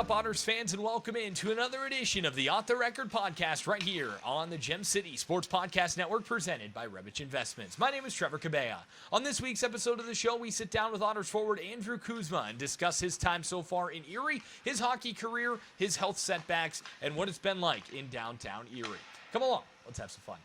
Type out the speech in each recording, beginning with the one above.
up, Otters fans, and welcome in to another edition of the Off the Record podcast right here on the Gem City Sports Podcast Network, presented by Rebich Investments. My name is Trevor Cabea. On this week's episode of the show, we sit down with Otters forward Andrew Kuzma and discuss his time so far in Erie, his hockey career, his health setbacks, and what it's been like in downtown Erie. Come along, let's have some fun.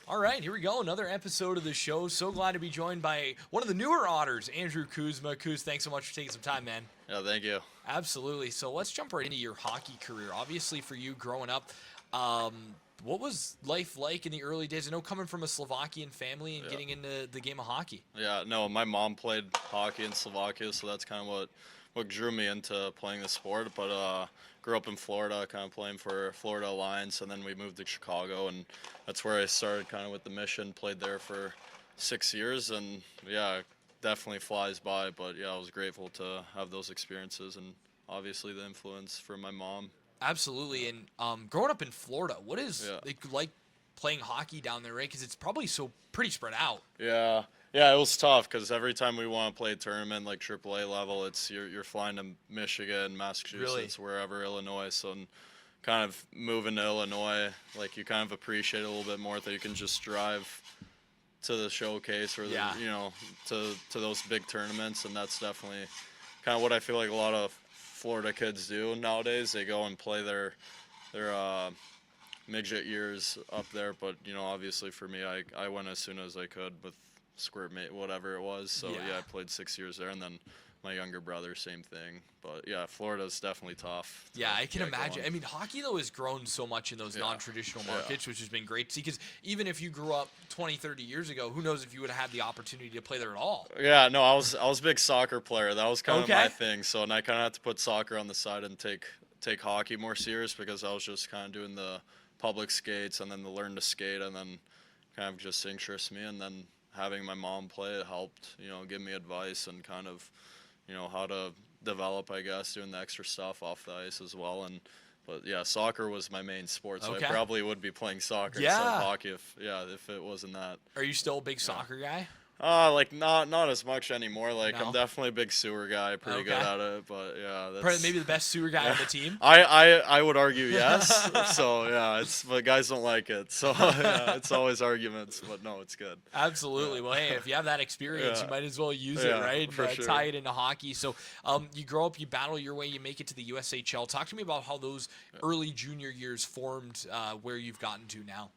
All right, here we go. Another episode of the show. So glad to be joined by one of the newer Otters, Andrew Kuzma. Kuz, thanks so much for taking some time, man. Yeah, thank you. Absolutely. So let's jump right into your hockey career. Obviously, for you growing up, what was life like in the early days? I know coming from a Slovakian family and getting into the game of hockey. Yeah, no, my mom played hockey in Slovakia, so that's kind of what drew me into playing the sport. But grew up in Florida, kind of playing for Florida Alliance, and then we moved to Chicago, and that's where I started kind of with the mission. Played there for 6 years, and yeah, definitely flies by. But yeah, I was grateful to have those experiences, and obviously the influence from my mom. Absolutely. And growing up in Florida, what is it like playing hockey down there, right? Because it's probably pretty spread out. Yeah, it was tough because every time we want to play a tournament like AAA level, it's you're flying to Michigan, Massachusetts, wherever, Illinois. So kind of moving to Illinois, like you kind of appreciate it a little bit more that you can just drive to the showcase or to those big tournaments, and that's definitely kind of what I feel like a lot of Florida kids do nowadays. They go and play their midget years up there, but obviously for me, I went as soon as I could with squirt mate, whatever it was. So yeah, I played 6 years there, and then my younger brother, same thing. But yeah, Florida's definitely tough. Yeah, I can imagine. I mean, hockey though has grown so much in those non-traditional markets, which has been great to see. Because even if you grew up 20, 30 years ago, who knows if you would have had the opportunity to play there at all? Yeah, no, I was a big soccer player. That was kind of my thing. So, and I kind of had to put soccer on the side and take hockey more serious because I was just kind of doing the public skates and then the learn to skate, and then kind of just interests me. And then having my mom play, it helped, give me advice and kind of, how to develop, I guess, doing the extra stuff off the ice as well. But yeah, soccer was my main sport, so I probably would be playing soccer instead of hockey if it wasn't that. Are you still a big soccer guy? Like not as much anymore. Like I'm definitely a big sewer guy, pretty good at it. But yeah, that's probably maybe the best sewer guy on the team. I would argue yes. So yeah, but guys don't like it. So yeah, it's always arguments. But no, it's good. Absolutely. Well, hey, if you have that experience, you might as well use it, right? For sure. Tie it into hockey. So you grow up, you battle your way, you make it to the USHL. Talk to me about how those early junior years formed where you've gotten to now.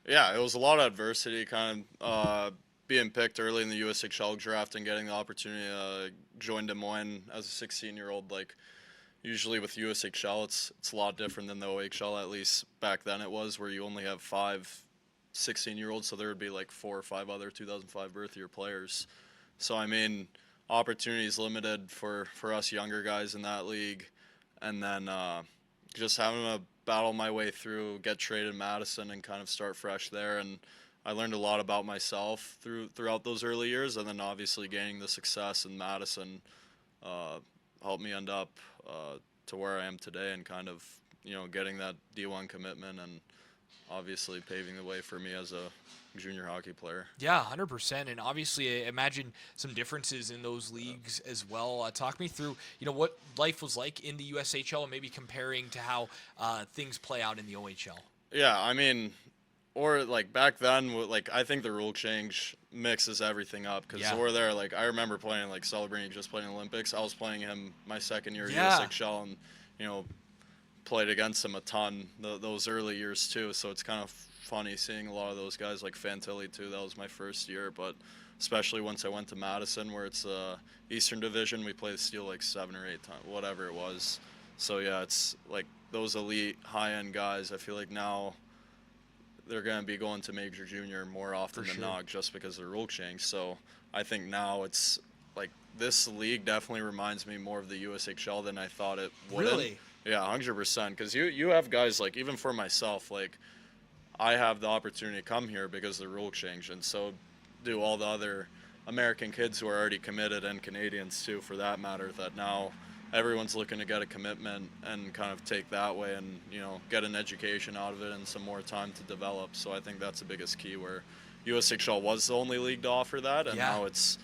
Yeah, it was a lot of adversity, kind of. Being picked early in the USHL draft and getting the opportunity to join Des Moines as a 16-year-old, like usually with USHL, it's a lot different than the OHL, at least back then it was, where you only have 5 16-year-olds, so there would be like 4 or 5 other 2005 birth year players. So, I mean, opportunities limited for us younger guys in that league, and then just having to battle my way through, get traded in Madison and kind of start fresh there, and I learned a lot about myself throughout those early years, and then obviously gaining the success in Madison helped me end up to where I am today, and kind of getting that D1 commitment, and obviously paving the way for me as a junior hockey player. Yeah, 100%, and obviously I imagine some differences in those leagues as well. Talk me through what life was like in the USHL, and maybe comparing to how things play out in the OHL. Yeah, I mean. Or like back then, like I think the rule change mixes everything up because we're there. Like I remember playing, like celebrating just playing Olympics. I was playing him my second year at USHL, and played against him a ton those early years too. So it's kind of funny seeing a lot of those guys like Fantilli too. That was my first year, but especially once I went to Madison, where it's Eastern Division, we played Steel like 7 or 8 times, whatever it was. So yeah, it's like those elite high-end guys. I feel like now they're going to be going to major junior more often than not just because of the rule change. So I think now it's like this league definitely reminds me more of the USHL than I thought it would. Really? Yeah, 100%. Because you have guys like, even for myself, like I have the opportunity to come here because of the rule change, and so do all the other American kids who are already committed, and Canadians too, for that matter, that now everyone's looking to get a commitment and kind of take that way and, get an education out of it and some more time to develop. So I think that's the biggest key, where USHL was the only league to offer that, and now it's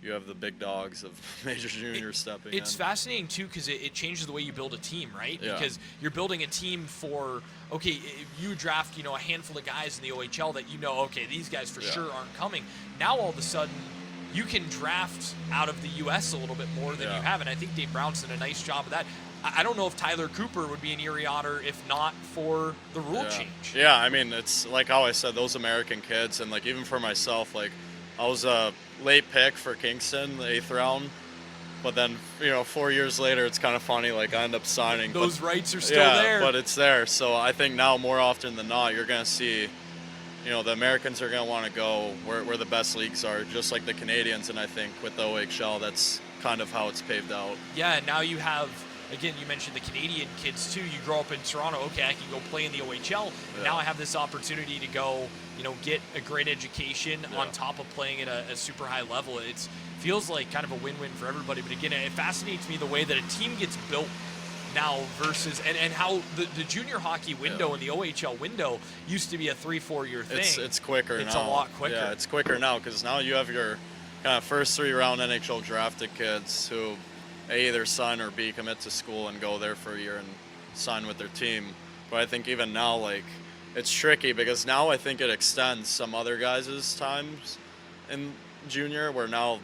you have the big dogs of major juniors stepping in. It's fascinating too because it changes the way you build a team, right? Yeah. Because you're building a team for, okay, if you draft, a handful of guys in the OHL that okay, these guys for sure aren't coming. Now all of a sudden you can draft out of the U.S. a little bit more than you have, and I think Dave Brown's done a nice job of that. I don't know if Tyler Cooper would be an Erie Otter if not for the rule change. Yeah, I mean, it's like how I said, those American kids, and like even for myself, like I was a late pick for Kingston, the 8th round, but then 4 years later, it's kind of funny. Like I end up signing. Those rights are still there. But it's there. So I think now more often than not, you're gonna see, the Americans are gonna want to go where the best leagues are, just like the Canadians. And I think with the OHL, that's kind of how it's paved out. Yeah, and now you have. Again, you mentioned the Canadian kids too. You grow up in Toronto. Okay, I can go play in the OHL. Yeah. Now I have this opportunity to go, get a great education on top of playing at a super high level. It feels like kind of a win-win for everybody. But again, it fascinates me the way that a team gets built now versus and how the junior hockey window and the OHL window used to be a 3-4 year thing. It's quicker now. It's a lot quicker. Yeah, it's quicker now because now you have your kind of first 3-round NHL drafted kids who A, either sign or B, commit to school and go there for a year and sign with their team. But I think even now, like, it's tricky because now I think it extends some other guys' times in junior where now,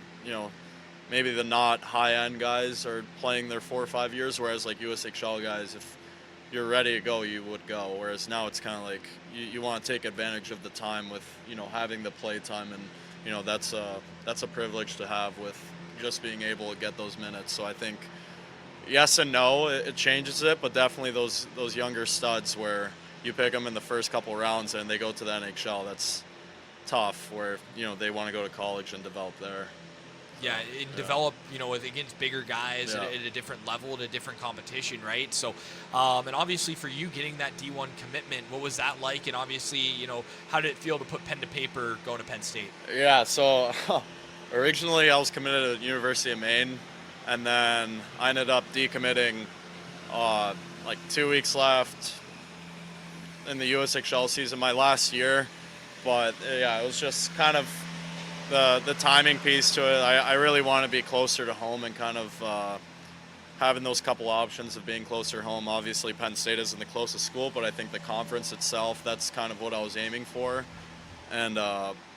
maybe the not high-end guys are playing their 4 or 5 years, whereas like USHL guys, if you're ready to go, you would go. Whereas now it's kind of like you want to take advantage of the time with, having the play time, and, that's a privilege to have with just being able to get those minutes. So I think yes and no, it changes it, but definitely those younger studs where you pick them in the first couple rounds and they go to the NHL, that's tough where, they want to go to college and develop there. Yeah, develop, against bigger guys at a different level, at a different competition, right? So, and obviously for you getting that D1 commitment, what was that like? And obviously, how did it feel to put pen to paper going to Penn State? Yeah, so originally I was committed at the University of Maine, and then I ended up decommitting like 2 weeks left in the USHL season, my last year. But yeah, it was just kind of the timing piece to it. I really want to be closer to home and kind of having those couple options of being closer home. Obviously Penn State isn't the closest school, but I think the conference itself, that's kind of what I was aiming for. And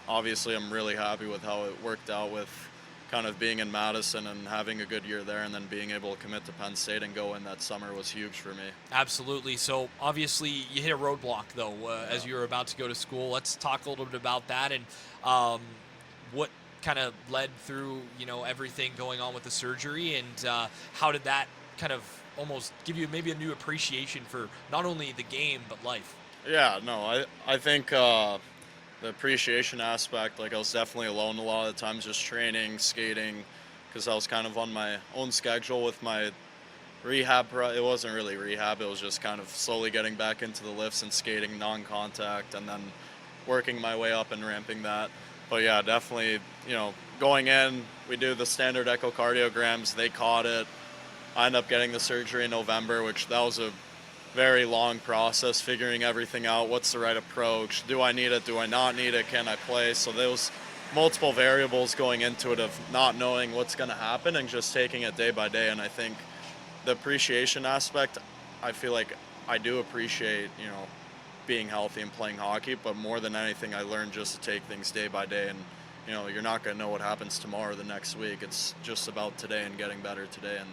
obviously I'm really happy with how it worked out with kind of being in Madison and having a good year there, and then being able to commit to Penn State and go in that summer was huge for me. Absolutely. So obviously you hit a roadblock though as you were about to go to school. Let's talk a little bit about that and what kind of led through, everything going on with the surgery, and how did that kind of almost give you maybe a new appreciation for not only the game but life? Yeah, no, I think the appreciation aspect, like I was definitely alone a lot of the times, just training, skating, because I was kind of on my own schedule with my rehab. It wasn't really rehab, it was just kind of slowly getting back into the lifts and skating non-contact, and then working my way up and ramping that. But yeah, definitely, going in, we do the standard echocardiograms, they caught it. I ended up getting the surgery in November, which that was a very long process, figuring everything out. What's the right approach? Do I need it? Do I not need it? Can I play? So there was multiple variables going into it of not knowing what's going to happen and just taking it day by day. And I think the appreciation aspect, I feel like I do appreciate, being healthy and playing hockey, but more than anything, I learned just to take things day by day. And, you're not going to know what happens tomorrow or the next week. It's just about today and getting better today. And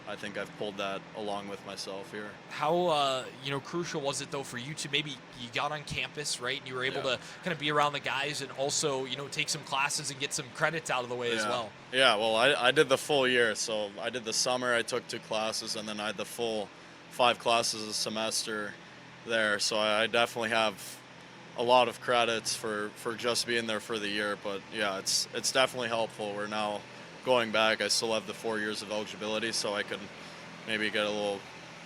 I think I've pulled that along with myself here. How, crucial was it, though, for you to maybe you got on campus, right, and you were able to kind of be around the guys and also, take some classes and get some credits out of the way as well? Yeah, well, I did the full year. So I did the summer, I took 2 classes, and then I had the full 5 classes a semester there. So I definitely have a lot of credits for just being there for the year. But, yeah, it's definitely helpful. We're now going back, I still have the 4 years of eligibility, so I could maybe get a little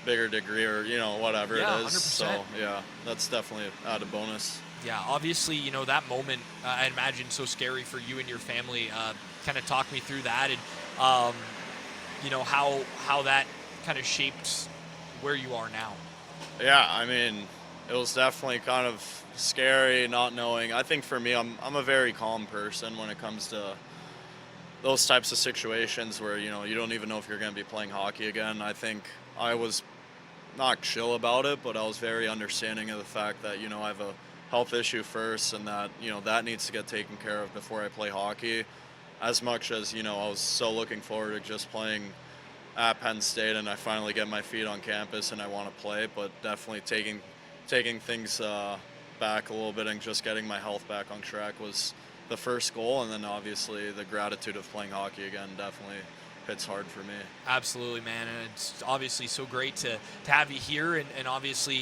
bigger degree or, whatever it is. 100%. So, yeah, that's definitely an added bonus. Yeah, obviously, that moment, I imagine so scary for you and your family. Kind of talk me through that and, how that kind of shaped where you are now. Yeah, I mean, it was definitely kind of scary not knowing. I think for me, I'm a very calm person when it comes to those types of situations where, you don't even know if you're going to be playing hockey again. I think I was not chill about it, but I was very understanding of the fact that, I have a health issue first, and that, that needs to get taken care of before I play hockey. As much as, I was so looking forward to just playing at Penn State, and I finally get my feet on campus and I want to play, but definitely taking things back a little bit and just getting my health back on track was the first goal, and then obviously the gratitude of playing hockey again definitely hits hard for me. Absolutely, man, and it's obviously so great to have you here, and obviously,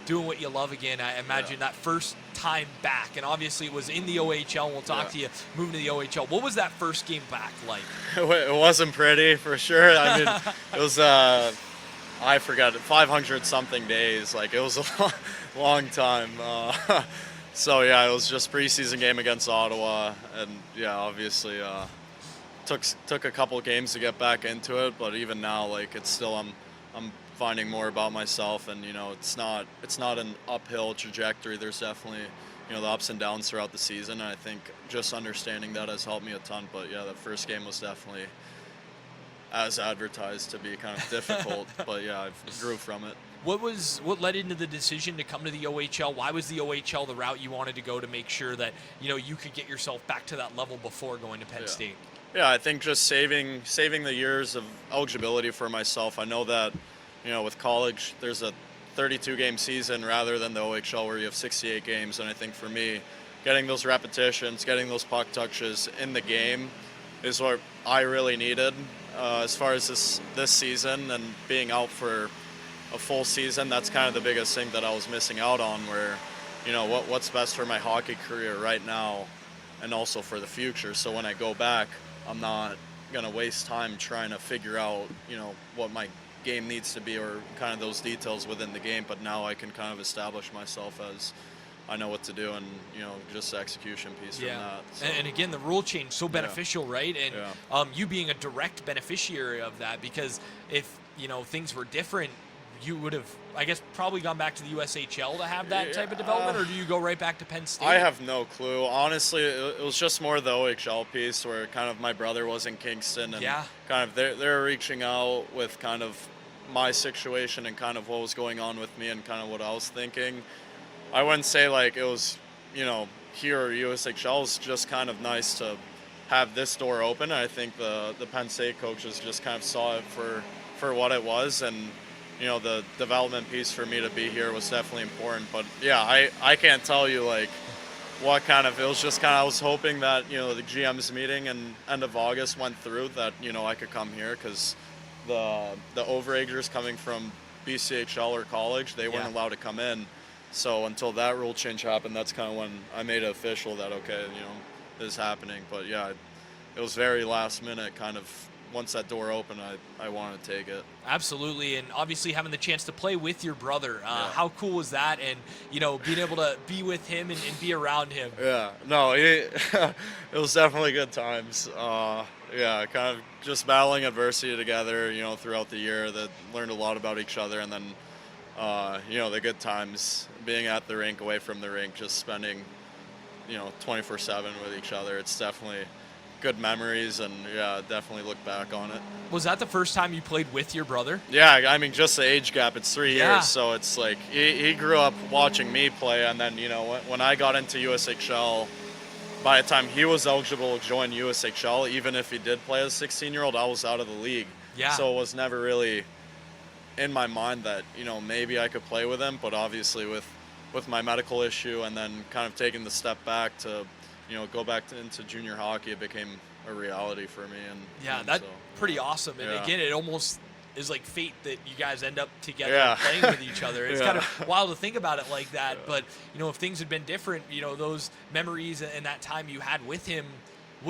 doing what you love again. I imagine that first time back, and obviously it was in the OHL. We'll talk to you moving to the OHL. What was that first game back like? It wasn't pretty, for sure. I mean, it was, I forgot, 500 something days. Like, it was a long time. So yeah, it was just preseason game against Ottawa, and yeah, obviously took a couple of games to get back into it. But even now, like, it's still I'm finding more about myself, and it's not an uphill trajectory. There's definitely the ups and downs throughout the season, and I think just understanding that has helped me a ton. But yeah, the first game was definitely, as advertised, to be kind of difficult. But yeah, I grew from it. What led into the decision to come to the OHL? Why was the OHL the route you wanted to go to make sure that you could get yourself back to that level before going to Penn State? Yeah, I think just saving the years of eligibility for myself. I know that with college there's a 32-game season rather than the OHL where you have 68 games, and I think for me, getting those repetitions, getting those puck touches in the game is what I really needed as far as this season, and being out for a full season. That's kind of the biggest thing that I was missing out on, where what's best for my hockey career right now and also for the future. So when I go back, I'm not going to waste time trying to figure out what my game needs to be, or kind of those details within the game, but now I can kind of establish myself as I know what to do, and just the execution piece from that. So. And again, the rule change so beneficial, right? And you being a direct beneficiary of that, because if things were different, you would have, I guess, probably gone back to the USHL to have that type of development, or do you go right back to Penn State? I have no clue. Honestly, it was just more the OHL piece, where kind of my brother was in Kingston, and kind of they're reaching out with kind of my situation and kind of what was going on with me and kind of what I was thinking. I wouldn't say like it was, here or USHL. It was just kind of nice to have this door open. I think the Penn State coaches just kind of saw it for what it was, and the development piece for me to be here was definitely important. But yeah, I can't tell you like what kind of, it was just kind of, I was hoping that, the GM's meeting and end of August went through, that, I could come here, because the overagers coming from BCHL or college, they weren't allowed to come in. So until that rule change happened, that's kind of when I made it official that, okay, this is happening. But yeah, it was very last minute, kind of. Once that door opened, I wanted to take it. Absolutely, and obviously having the chance to play with your brother, how cool was that? And being able to be with him and be around him. Yeah, no, it was definitely good times. Kind of just battling adversity together, throughout the year. That learned a lot about each other, and then the good times, being at the rink, away from the rink, just spending 24/7 with each other. It's definitely good memories, and definitely look back on it. Was that the first time you played with your brother? Yeah, I mean, just the age gap, it's 3 years, so it's like he grew up watching me play, and then when I got into USHL, by the time he was eligible to join USHL, even if he did play as a 16-year-old, I was out of the league. So it was never really in my mind that maybe I could play with him, but obviously with my medical issue, and then kind of taking the step back to go back into junior hockey, it became a reality for me. And that's pretty awesome. And again, it almost is like fate that you guys end up together and playing with each other. It's kind of wild to think about it like that. But if things had been different, those memories and that time you had with him,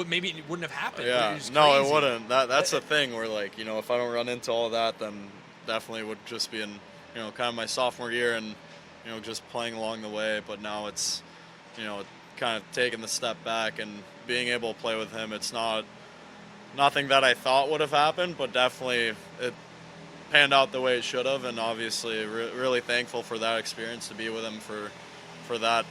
maybe it wouldn't have happened. It wouldn't. That's the thing where, like, if I don't run into all of that, then definitely would just be in kind of my sophomore year, and just playing along the way. But now it's kind of taking the step back and being able to play with him. It's nothing that I thought would have happened, but definitely it panned out the way it should have, and obviously really thankful for that experience, to be with him for that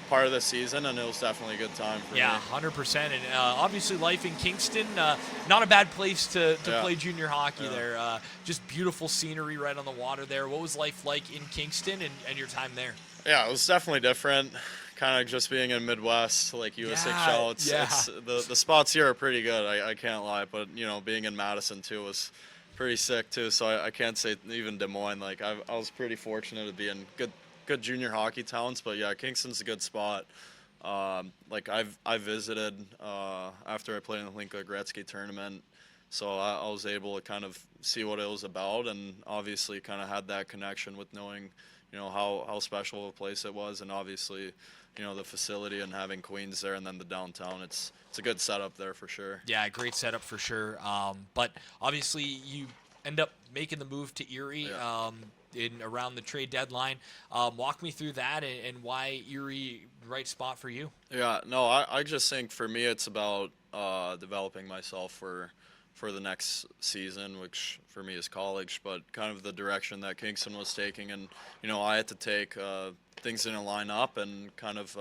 part of the season, and it was definitely a good time for me. Yeah, 100%. And obviously, life in Kingston, not a bad place to play junior hockey there. Just beautiful scenery right on the water there. What was life like in Kingston and your time there? Yeah, it was definitely different. Kind of just being in Midwest, like USHL. It's the spots here are pretty good. I can't lie, but being in Madison too was pretty sick too. So I can't say even Des Moines. Like I was pretty fortunate to be in good junior hockey towns. But yeah, Kingston's a good spot. Like I visited after I played in the Linka Gretzky tournament, so I was able to kind of see what it was about, and obviously kind of had that connection with knowing how special of a place it was, and obviously the facility and having Queens there and then the downtown. It's a good setup there for sure. Yeah, great setup for sure. But obviously you end up making the move to Erie in around the trade deadline. Walk me through that and why Erie, right spot for you. Yeah, no, I just think for me it's about developing myself for the next season, which for me is college, but kind of the direction that Kingston was taking, and I had to take things didn't line up, and kind of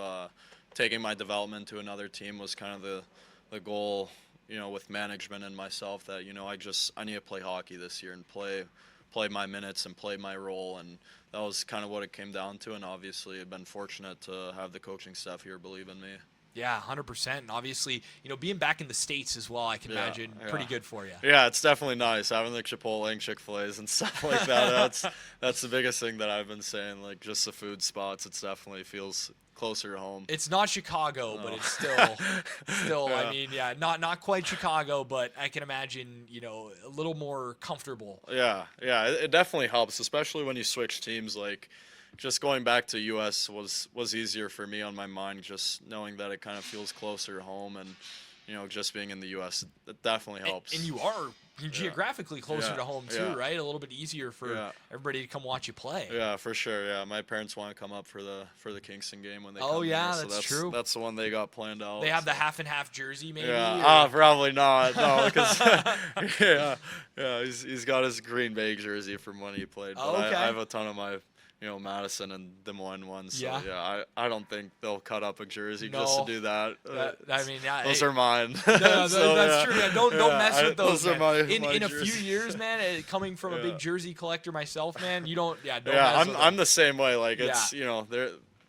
taking my development to another team was kind of the goal, with management and myself, that I need to play hockey this year and play my minutes and play my role, and that was kind of what it came down to. And obviously I've been fortunate to have the coaching staff here believe in me. Yeah, 100%. And obviously, being back in the States as well, I can imagine pretty good for you. Yeah, it's definitely nice having the Chipotle and Chick-fil-A's and stuff like that. That's the biggest thing that I've been saying. Like just the food spots, it definitely feels closer to home. It's not Chicago, but it's still. I mean, not quite Chicago, but I can imagine, a little more comfortable. Yeah, it definitely helps, especially when you switch teams. Like, just going back to U.S. was easier for me on my mind, just knowing that it kind of feels closer to home, and just being in the U.S. it definitely helps. And you are geographically closer to home too, right? A little bit easier for everybody to come watch you play. Yeah, for sure. Yeah, my parents want to come up for the Kingston game when they come. Oh yeah, here, so that's true. That's the one they got planned out. They have the half and half jersey, maybe. Yeah, probably not. No, because he's got his Green Bay jersey from when he played. But I have a ton of my Madison and Des Moines ones. So I don't think they'll cut up a jersey just to do that. I mean, those are mine. That's true. Yeah, don't mess with those. Those are my in a jerseys. few years, man. Coming from a big jersey collector myself, man, you don't. Yeah, don't yeah. Mess with I'm the same way. Like it's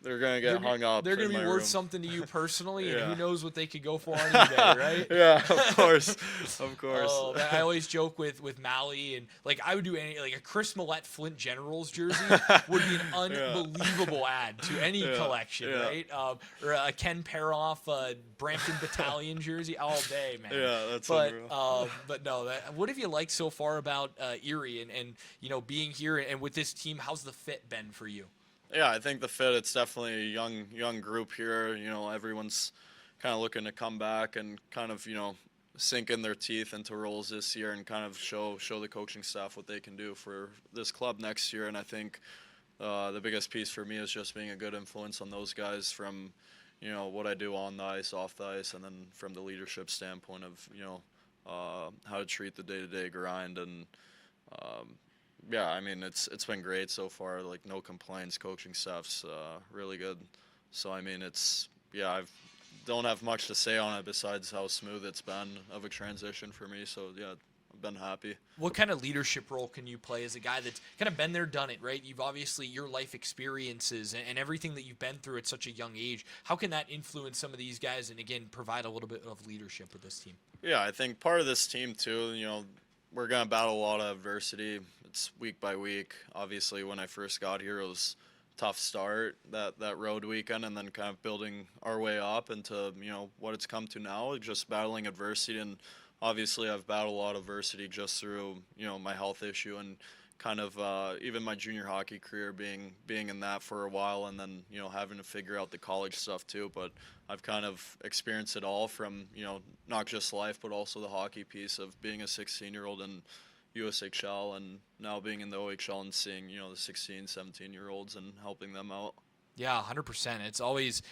they're gonna get hung up. They're gonna be worth room. Something to you personally, and who knows what they could go for on eBay, right? Yeah, of course. Oh, man, I always joke with Mally, and like I would do any a Chris Millette Flint Generals jersey would be an unbelievable add to any collection, right? Or a Ken Paroff Brampton Battalion jersey all day, man. Yeah, that's unreal. But no, what have you liked so far about Erie and being here and with this team? How's the fit been for you? Yeah, I think the fit, it's definitely a young group here. Everyone's kind of looking to come back and kind of, sink in their teeth into roles this year and kind of show the coaching staff what they can do for this club next year. And I think the biggest piece for me is just being a good influence on those guys from, what I do on the ice, off the ice, and then from the leadership standpoint of, how to treat the day-to-day grind. And yeah, I mean, it's been great so far. Like, no complaints. Coaching staff's really good. So, I mean, I don't have much to say on it besides how smooth it's been of a transition for me. So, yeah, I've been happy. What kind of leadership role can you play as a guy that's kind of been there, done it, right? You've obviously your life experiences and everything that you've been through at such a young age. How can that influence some of these guys and, again, provide a little bit of leadership with this team? Yeah, I think part of this team, too, we're going to battle a lot of adversity. It's week by week. Obviously, when I first got here, it was a tough start, that road weekend, and then kind of building our way up into, what it's come to now, just battling adversity. And obviously, I've battled a lot of adversity just through, my health issue and kind of even my junior hockey career being in that for a while, and then, having to figure out the college stuff too. But I've kind of experienced it all from, not just life, but also the hockey piece of being a 16-year-old in USHL and now being in the OHL and seeing, the 16, 17-year-olds and helping them out. Yeah, 100%. It's always,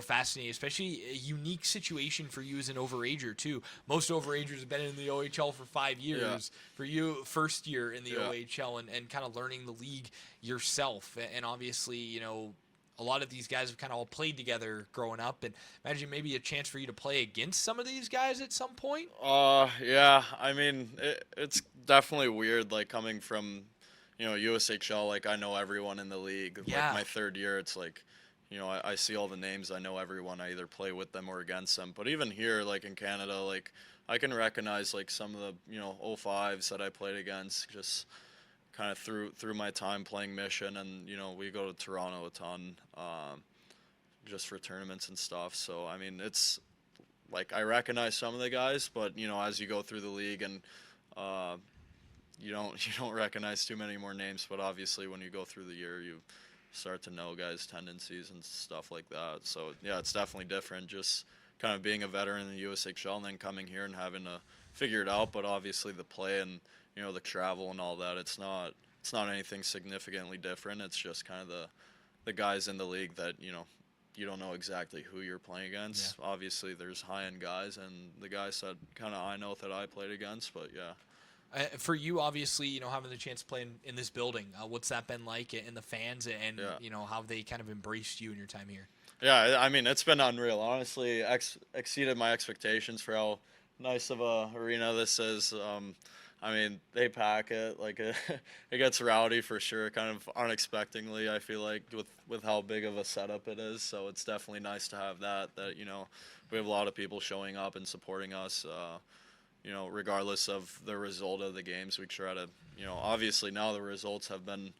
fascinating, especially a unique situation for you as an overager, too. Most overagers have been in the OHL for 5 years. Yeah. For you, first year in the OHL and kind of learning the league yourself. And obviously, a lot of these guys have kind of all played together growing up, and imagine maybe a chance for you to play against some of these guys at some point. Yeah. I mean, it's definitely weird, like coming from, USHL. Like I know everyone in the league. Like Yeah. my third year, it's like, I see all the names. I know everyone. I either play with them or against them. But even here, like in Canada, like I can recognize like some of the '05s that I played against just kind of through my time playing Mission, and we go to Toronto a ton, just for tournaments and stuff. So I mean, it's like I recognize some of the guys, but as you go through the league and uh, you don't recognize too many more names. But obviously, when you go through the year, you start to know guys' tendencies and stuff like that. So yeah, it's definitely different. Just kind of being a veteran in the USHL and then coming here and having to figure it out. But obviously, the play and the travel and all that, it's not anything significantly different. It's just kind of the guys in the league that you don't know exactly who you're playing against. Yeah. Obviously, there's high-end guys and the guys that kind of I know that I played against. But yeah. For you, obviously, having the chance to play in this building, what's that been like, and the fans, and Yeah. how they kind of embraced you in your time here? Yeah, I mean, it's been unreal. Honestly, exceeded my expectations for how nice of a arena this is. I mean, they pack it like it gets rowdy for sure, kind of unexpectedly. I feel like with how big of a setup it is, so it's definitely nice to have that. That we have a lot of people showing up and supporting us. Regardless of the result of the games, we try to. Obviously now the results have been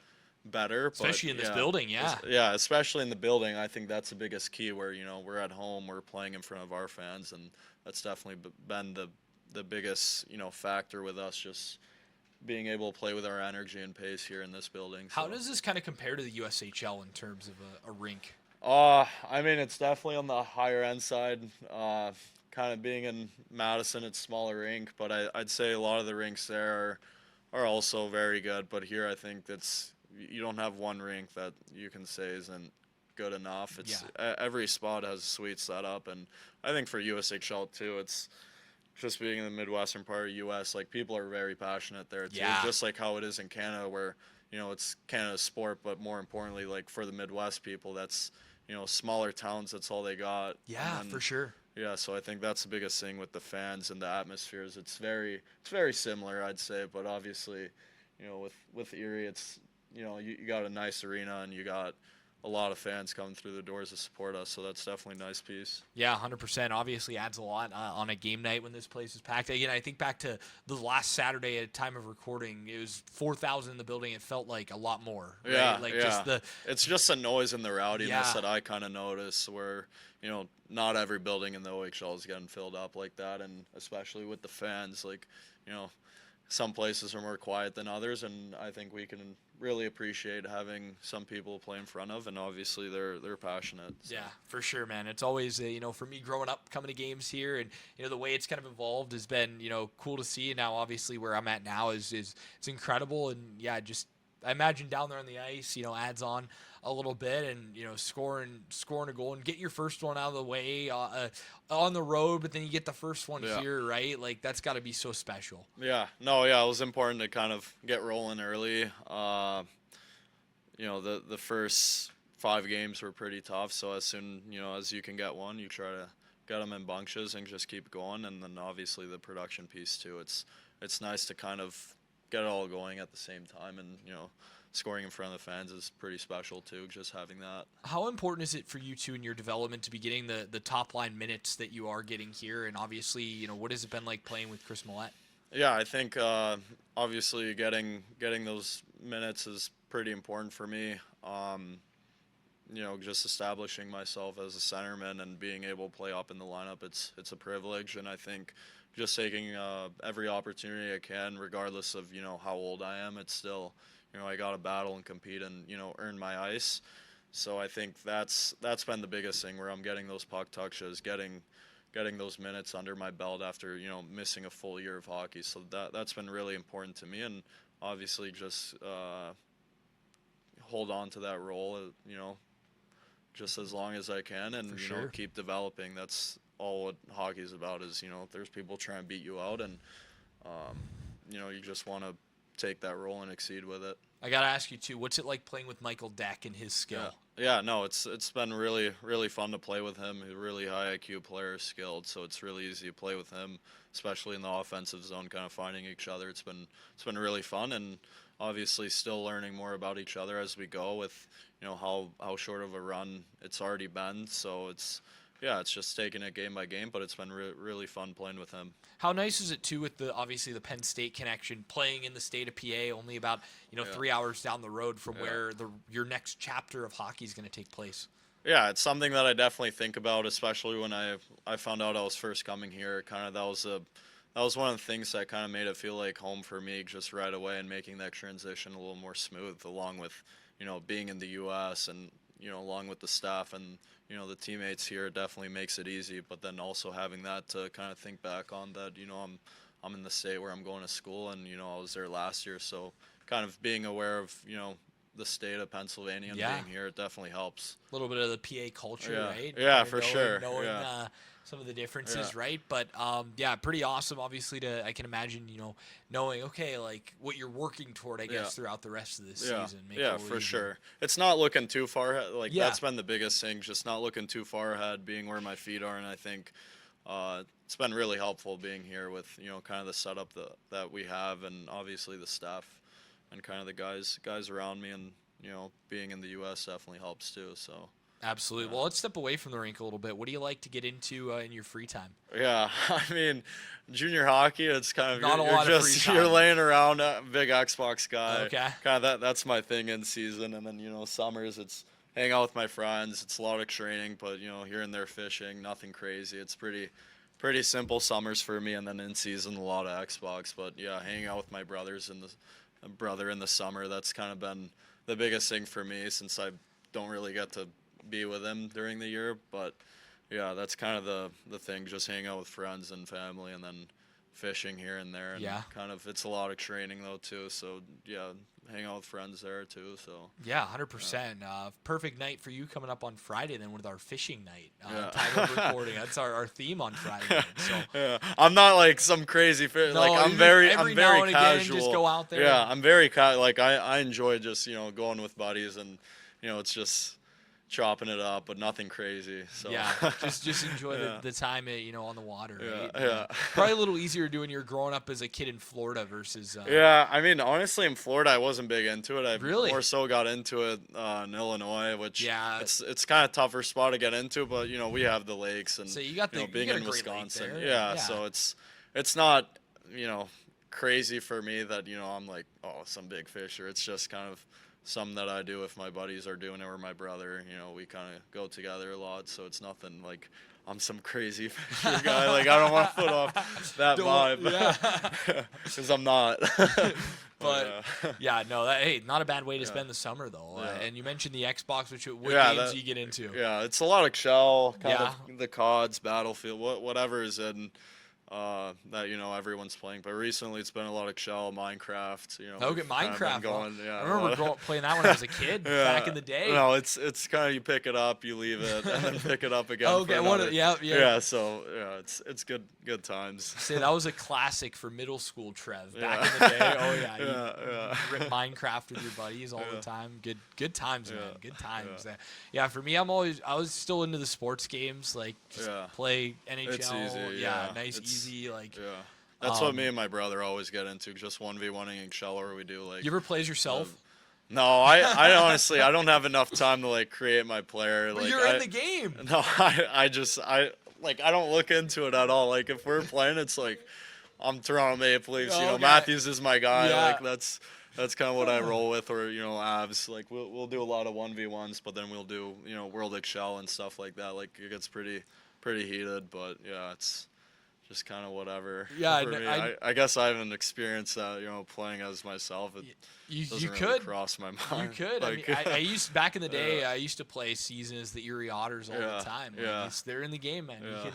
better, Especially but in this building, yeah. yeah, especially in the building. I think that's the biggest key where we're at home, we're playing in front of our fans, and that's definitely been the biggest factor with us, just being able to play with our energy and pace here in this building. How So. does this kind of compare to the USHL in terms of a rink? I mean, it's definitely on the higher end side. Kind of being in Madison, it's smaller rink, but I'd say a lot of the rinks there are also very good. But here, I think you don't have one rink that you can say isn't good enough. It's every spot has a sweet setup, and I think for USHL too, it's just being in the Midwestern part of US, like people are very passionate there too. Yeah. Just like how it is in Canada, where it's Canada's sport, but more importantly, like for the Midwest people, that's smaller towns. That's all they got. Yeah, And then, for sure. yeah, so I think that's the biggest thing with the fans and the atmospheres. It's very similar, I'd say, but obviously, with Erie, it's you got a nice arena and you got a lot of fans coming through the doors to support us, so that's definitely a nice piece. Yeah, 100%. Obviously adds a lot on a game night when this place is packed. Again, I think back to the last Saturday at time of recording, it was 4,000 in the building. It felt like a lot more. Right? Yeah, Like yeah. It's just the noise and the rowdiness Yeah. that I kind of notice where, not every building in the OHL is getting filled up like that, and especially with the fans, like, some places are more quiet than others, and I think we can really appreciate having some people play in front of, and obviously they're passionate. So. Yeah, for sure, man. It's always, for me growing up, coming to games here, and the way it's kind of evolved has been, cool to see. And now, obviously, where I'm at now is it's incredible. And yeah, just I imagine down there on the ice, adds on a little bit, and scoring a goal and getting your first one out of the way on the road, but then you get the first one here, right? Like that's got to be so special. Yeah, no, yeah, it was important to kind of get rolling early. The first 5 games were pretty tough, so as soon as you can get one, you try to get them in bunches and just keep going. And then obviously the production piece too. It's nice to kind of get it all going at the same time, and scoring in front of the fans is pretty special too, just having that. How important is it for you two in your development to be getting the top line minutes that you are getting here? And obviously, what has it been like playing with Chris Millette? Yeah, I think obviously getting those minutes is pretty important for me. Just establishing myself as a centerman and being able to play up in the lineup, it's a privilege, and I think just taking every opportunity I can, regardless of how old I am, it's still I got to battle and compete and earn my ice. So I think that's been the biggest thing, where I'm getting those puck touches, getting those minutes under my belt after missing a full year of hockey. So that's been really important to me, and obviously just hold on to that role, just as long as I can, and keep developing. That's all what hockey's about. Is there's people trying to beat you out, and you just want to take that role and exceed with it. I got to ask you, too, what's it like playing with Michael Deck and his skill? Yeah, no, it's been really, really fun to play with him. He's a really high IQ player, skilled, so it's really easy to play with him, especially in the offensive zone, kind of finding each other. It's been really fun, and obviously still learning more about each other as we go with, how short of a run it's already been. So it's just taking it game by game, but it's been really fun playing with him. How nice is it, too, with obviously the Penn State connection, playing in the state of PA, only about 3 hours down the road from where your next chapter of hockey is going to take place? Yeah, it's something that I definitely think about, especially when I found out I was first coming here. Kind of that was one of the things that kind of made it feel like home for me just right away, and making that transition a little more smooth, along with being in the U.S. and along with the staff and the teammates here. It definitely makes it easy. But then also having that to kind of think back on that, I'm in the state where I'm going to school, and I was there last year, so kind of being aware of the state of Pennsylvania and being here, it definitely helps. A little bit of the PA culture, right? Yeah, for sure. Knowing some of the differences, right? But pretty awesome. Obviously, I can imagine, knowing like what you're working toward, I guess, throughout the rest of this season. Yeah, for sure. It's not looking too far ahead. That's been the biggest thing, just not looking too far ahead, being where my feet are, and I think it's been really helpful being here with kind of the setup that we have, and obviously the staff and kind of the guys around me, and being in the U.S. definitely helps too. So. Absolutely. Well, let's step away from the rink a little bit. What do you like to get into in your free time? Yeah, I mean, junior hockey, it's kind of not a lot of free time. You're laying around, big Xbox guy. Okay. Kind of that's my thing in season, and then summers it's hang out with my friends. It's a lot of training, but here and there fishing, nothing crazy. It's pretty simple summers for me, and then in season a lot of Xbox. But yeah, hanging out with my brothers and the brother in the summer, that's kind of been the biggest thing for me, since I don't really get to be with him during the year. But yeah, that's kind of the thing, just hang out with friends and family, and then fishing here and there, and kind of it's a lot of training though too, so yeah, hang out with friends there too. So 100%. Perfect night for you coming up on Friday then with our fishing night. Time of recording, that's our theme on Friday night. So I'm not like some crazy fish. No, I'm very now and again, casual. just go out there. Yeah, I'm very like I enjoy just going with buddies, and it's just chopping it up, but nothing crazy. So just enjoy the time on the water. Right? Yeah. Probably a little easier doing your growing up as a kid in Florida versus. I mean, honestly, in Florida, I wasn't big into it. I really more so got into it in Illinois, which it's kind of tougher spot to get into, but we have the lakes, and so you got being in Wisconsin. Yeah, so it's not crazy for me that I'm like, oh, some big fisher. It's just kind of something that I do if my buddies are doing it, or my brother. We kind of go together a lot, so it's nothing like I'm some crazy fisher guy. Like, I don't want to put off that vibe, because I'm not. But not a bad way to spend the summer though. And you mentioned the Xbox, what games do you get into? Yeah, it's a lot of Shell, kind of the CODs, Battlefield, whatever is in. That everyone's playing, but recently it's been a lot of Shell, Minecraft. Okay, Minecraft. Going, I remember playing that when I was a kid back in the day. No, it's kind of, you pick it up, you leave it, and then pick it up again. Okay, yeah. So it's good times. Say that was a classic for middle school, Trev. Back in the day. Oh yeah. Rip Minecraft with your buddies all the time. Good times, man. Good times. Yeah. For me, I was still into the sports games, like just play NHL. It's easy. Nice, easy. That's what me and my brother always get into, just 1v1ing Shell, or we do like. You ever play as yourself? No, I honestly I don't have enough time to like create my player. But you're in the game. No, I don't look into it at all. Like, if we're playing, it's like I'm Toronto Maple Leafs. Matthews is my guy. Yeah. Like that's kind of what I roll with, or Avs. Like we'll do a lot of 1v1s, but then we'll do World Excel and stuff like that. Like, it gets pretty heated, but yeah, it's just kind of whatever. Yeah, I guess I haven't experienced that, playing as myself. It doesn't really cross my mind. You could. Like, I used back in the day. I used to play season as the Erie Otters all the time. Like, they're in the game, man. Yeah.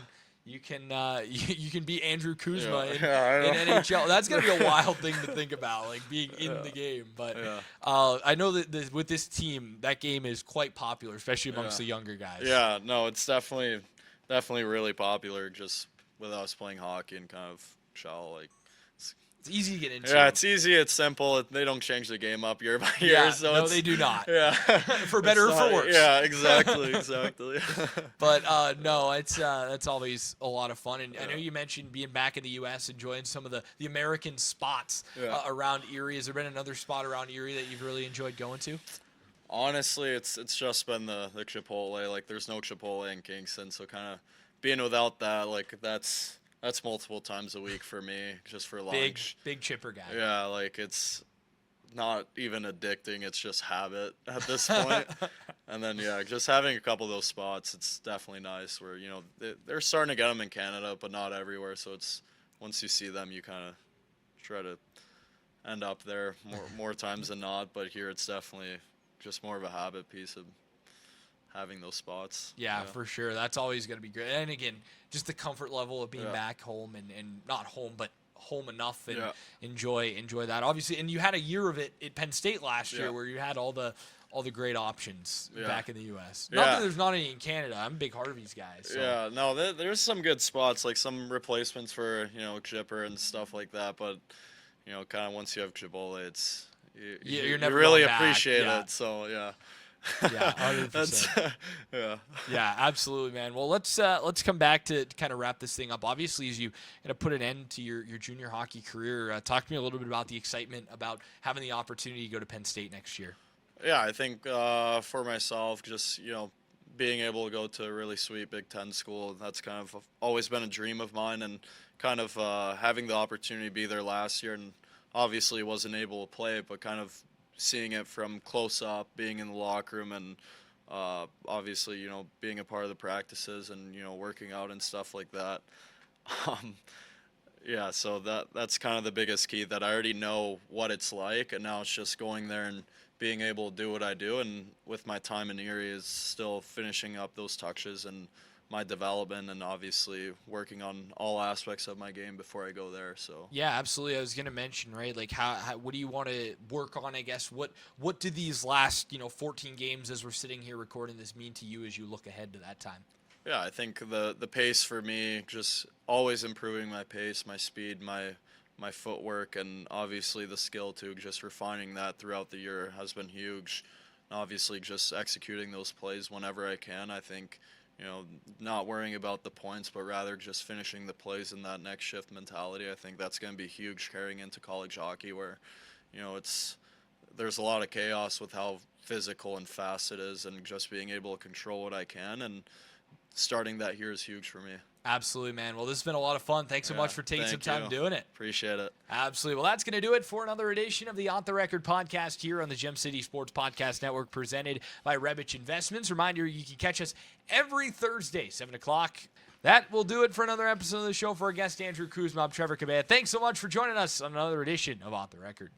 You can beat Andrew Kuzma in NHL. That's gonna be a wild thing to think about, like being in the game. But I know that with this team, that game is quite popular, especially amongst the younger guys. Yeah, no, it's definitely really popular. Just with us playing hockey and kind of Shell, like It's easy to get into. Yeah, it's easy. It's simple. They don't change the game up year by year. Yeah, so no, they do not. Yeah, For better or for worse. Yeah, exactly. But no, it's that's always a lot of fun. And I know you mentioned being back in the U.S., enjoying some of the American spots around Erie. Has there been another spot around Erie that you've really enjoyed going to? Honestly, it's just been the Chipotle. Like, there's no Chipotle in Kingston, so kind of being without that, like, that's multiple times a week for me, just for lunch. Big chipper guy. Yeah, like, it's not even addicting. It's just habit at this point. And then, yeah, just having a couple of those spots, it's definitely nice where, you know, they're starting to get them in Canada, but not everywhere. So it's, once you see them, you kind of try to end up there more times than not. But here it's definitely just more of a habit piece of having those spots. Yeah, for sure. That's always going to be great. And again, just the comfort level of being back home and not home, but home enough and enjoy that. Obviously, and you had a year of it at Penn State last year where you had all the great options back in the U.S. Not that there's not any in Canada. I'm a big Harvey's guy. So. Yeah, no, there's some good spots, like some replacements for, you know, Chipper and stuff like that. But, you know, kind of once you have Chipotle, it's you never really going back. appreciate it. So, yeah. Yeah, 100%. Yeah, absolutely, man. Well, let's come back to kind of wrap this thing up. Obviously, as you kind of put an end to your junior hockey career, talk to me a little bit about the excitement about having the opportunity to go to Penn State next year. Yeah, I think for myself, just, you know, being able to go to a really sweet Big Ten school, that's kind of always been a dream of mine, and kind of having the opportunity to be there last year, and obviously wasn't able to play, but kind of seeing it from close up, being in the locker room, and obviously, you know, being a part of the practices and, you know, working out and stuff like that. Yeah, so that's kind of the biggest key, that I already know what it's like, and now it's just going there and being able to do what I do. And with my time in Erie is still finishing up those touches and my development, and obviously working on all aspects of my game before I go there. So yeah, absolutely. I was going to mention, right, like how what do you want to work on? I guess what do these last 14 games as we're sitting here recording this mean to you as you look ahead to that time? Yeah, I think the pace for me, just always improving my pace, my speed, my footwork, and obviously the skill too. Just refining that throughout the year has been huge. And obviously, just executing those plays whenever I can. I think, you know, not worrying about the points, but rather just finishing the plays in that next shift mentality. I think that's going to be huge carrying into college hockey, where, you know, there's a lot of chaos with how physical and fast it is, and just being able to control what I can, and starting that here is huge for me. Absolutely, man. Well, this has been a lot of fun. Thanks so much for taking some time doing it. Appreciate it. Absolutely. Well, that's going to do it for another edition of the On the Record podcast here on the Gem City Sports Podcast Network, presented by Rebich Investments. Reminder, you can catch us every Thursday, 7 o'clock. That will do it for another episode of the show. For our guest, Andrew Kuzma, I'm Trevor Cabea. Thanks so much for joining us on another edition of On the Record.